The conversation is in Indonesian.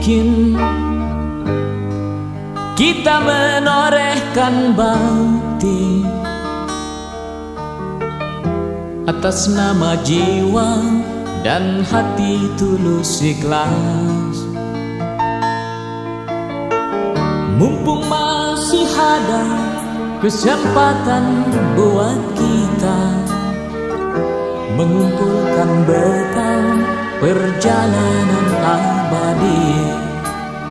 mungkin kita menorehkan bakti atas nama jiwa dan hati tulus ikhlas. Mumpung masih ada kesempatan buat kita mengumpulkan bekal perjalanan abadi.